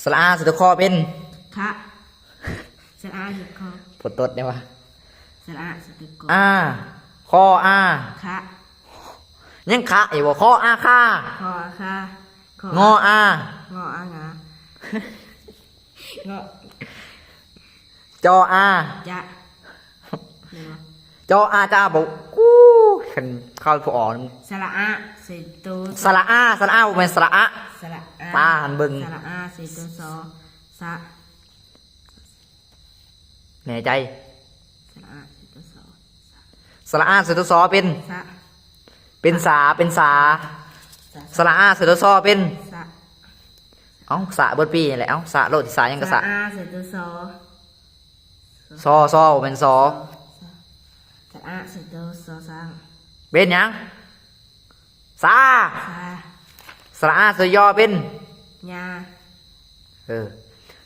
สระอาสุดคอเป็นคะสระอาสุดคอผลตดเนี่ยวะสระอาสุดคออาคออาคะยังคะอยู่บ่คออาค่าคอค่ะงออางออางางอจออาจะจออาจ้าบอกกู้ขันเข้าผู้อ่อนสระอาเศษตัวสระอาเป็นสระอาสระอาตาหันบึงสระอาเศษตัวซอสะแน่ใจสระอาเศษตัวซอสระอาเสตุซอเป็นสะเป็นสาสระอาเสตุซอเป็นสะเอ้าสะเบิดปีนี่แหละเอ้าสะโลดที่สายังกระสะสระอาเศษตัวซอซอเป็นซอสระอาเศษตัวซอสร้างเป็นยังสาสระอาเสยอเป็นยา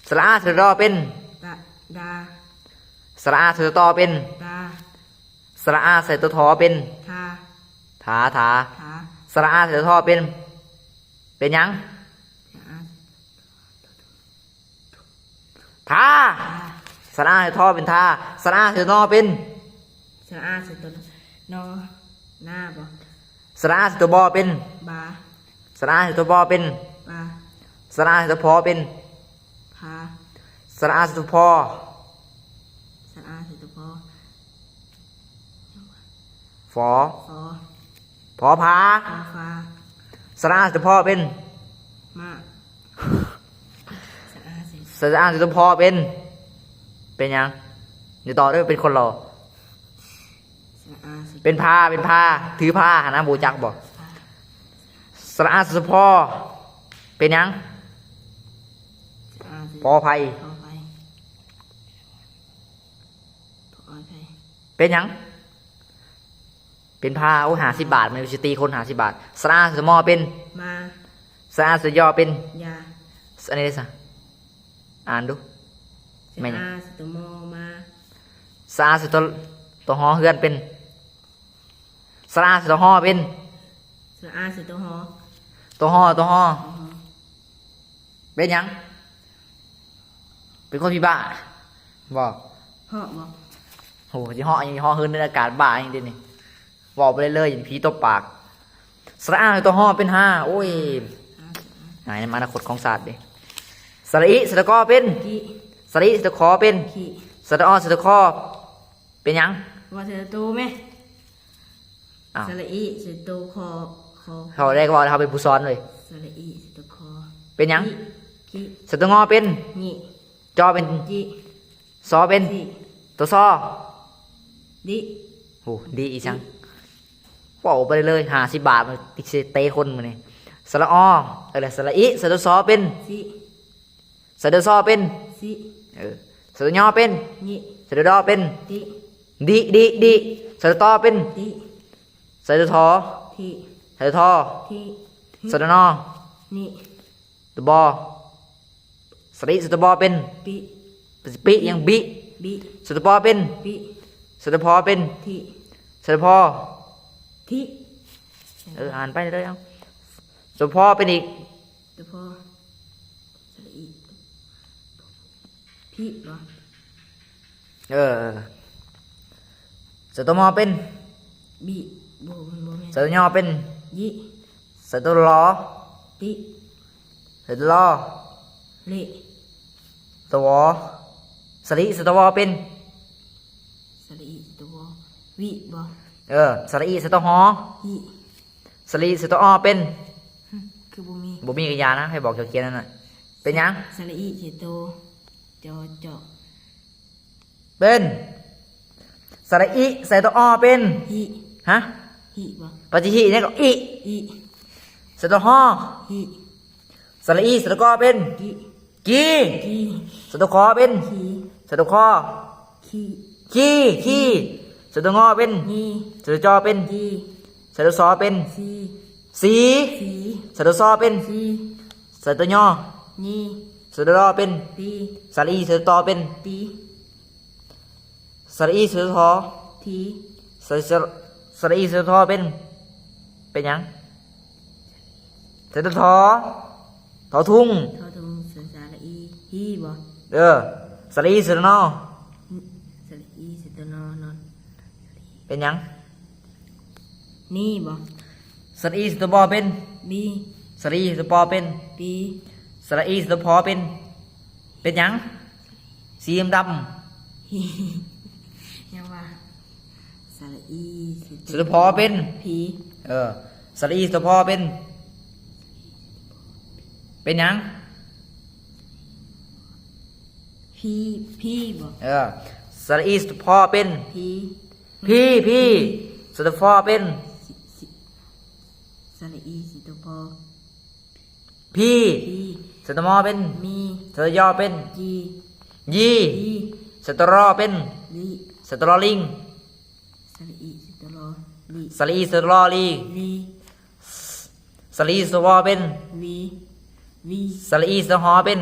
สระอาเสยอเป็นดาสระอาเสยตอเป็นดาสระอาเสยตัวทอเป็นถาสระอาเสยทอเป็นยังทาสระอาเสยทอเป็นทาสระอาเสยนอเป็นสระอาเสยตัวนอหน้าบ่สระอาเสยตัวบอเป็นบาสระอาเสยตัวบอเป็นบาสระอาเสยตัวพอเป็นพาสระอาเสยตัวพอสระอาเสยตัวพอฟอพอพาสระอาเสยตัวพอเป็นมาสระอาเสยตัวพอเป็นยังเดี๋ยวต่อด้วยเป็นคนหล่อเป็นผ้าถือผ้าหานะบูจักบอกสระอาเสยตัวพอเป็นยังพอไผ่เป็นยังเป็นผ้าโอ้50 บาทมันจะตีคน50 บาทสระอาเสยมอเป็นมาสระอาเสยยอเป็นยาอันนี้สิอ่านดูสระอาเสยตัวมอมาสระอาเสยตัวหอเฮือนเป็นสระอาเสยตัวหอเป็นสระอาเสยตัวหอตัวหอเป็นยังเป็นคนพี่บ้าบอกเหาะบอกโหที่เหาะยังเหาะเฮือนในอากาศบ้าอย่างเดียวนี่บอกไปเลยอย่างผีตบปากสระอาเสยตัวหอเป็น5โอ้ยไหนมาอนาคตของศาสตร์ดิสระอิสระกอเป็นสระอิสระคอเป็นสระอสระคอเป็นยังว่าเสยตัวไหมสระอิเสยตัวคอเขาได้ก็บอกเขาเป็นผู้ซ้อนเลยสระอิเสยตัวคอเป็นยังสระตัวงอเป็นจอเป็นซอเป็นตัวซอดิโอ้ดีอีจังบอกไปเลย50 บาทมันติเตะคนมันนี่สระออะไรสระอิสระซอเป็นสระซอเป็นสระยอเป็นสระดอเป็นดิสระตอเป็นสระทอสระทอสระนอตัวบอสระอิสระบอเป็นปิยังบิสระปอเป็นสระพอเป็นสระพออ่านไปเลยเอาสระพอเป็นอีกสระพอสระอิพี่เหรอสระตัวมอเป็นบิโบสระยอเป็นยิสระตัวลอติสระตัวลอเละตัววอสระอิสระตัววอเป็นสระอิตัววอวิบ่สระอิสระตัวหอสระอิสระตัวอเป็นคือบ่มีกริยานะให้บอกเขียนนั่นน่ะเป็นยังสระอิเสยตัวจอเป็นสระอิใส่ตัวอเป็นฮะปฏิหิเนี่ยก็อิใส่ตัวหอสระอิใส่ตัวกอเป็นกีใส่ตัวคอเป็นใส่ตัวคอขี้ใส่ตัวงอเป็นใส่ตัวจอเป็นใส่ตัวซอเป็นสีใส่ตัวซอเป็นใส่ตัวยอใส่ตัวรอเป็นสระอิใส่ตัวตอเป็นสระอีเสือทอสระอีเสือทอเป็นยังเสือทอทุ่งสระอี ฮีบ่ สระอีสระนอ สระอีสระนอนอน เป็นหยัง นี่บ่ สระอีสระบอเป็น บี สระอีสระปอเป็น บี สระอีสระพอเป็นหยังสีดำ ฮียังว่าสระอี สระพอเป็น ผี สระอีสระพอเป็นหยัง พี่บ่ สระอีสระพอเป็น ผี พี่สระพอเป็น สิสระอีสิตัวพอ พี่ พี สระมอเป็น มี สระยอเป็น จี ยี ดี สตรอเป็น ลี สตรอลิง สระอีสิตัวรอลี สระอีสตรอลี ลี สระอีสวอเป็น วีวี สระอีสหอเป็น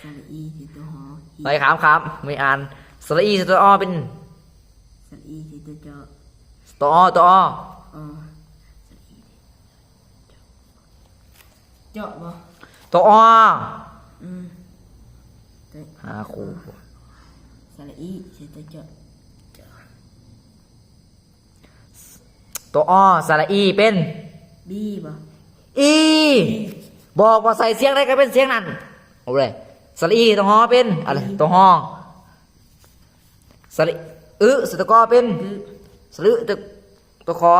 สระอีสิตัวหอฮี ไปครับไม่อ่านสระอีสตรอเป็น สระอีสิตัวเจาะ ตอตอ อ๋อสระอีเจาะบ่ ตอ อืมตัว หาครู สระอีสิตัวเจาะ ตอสระอีเป็น บีบ่ อีบอกว่าใส่เสียงได้ก็เป็นเสียงนั้นเอาเลยสระอีตอหอเป็นอะไรตอหอสระสตะกอเป็น คือ สระตะขอ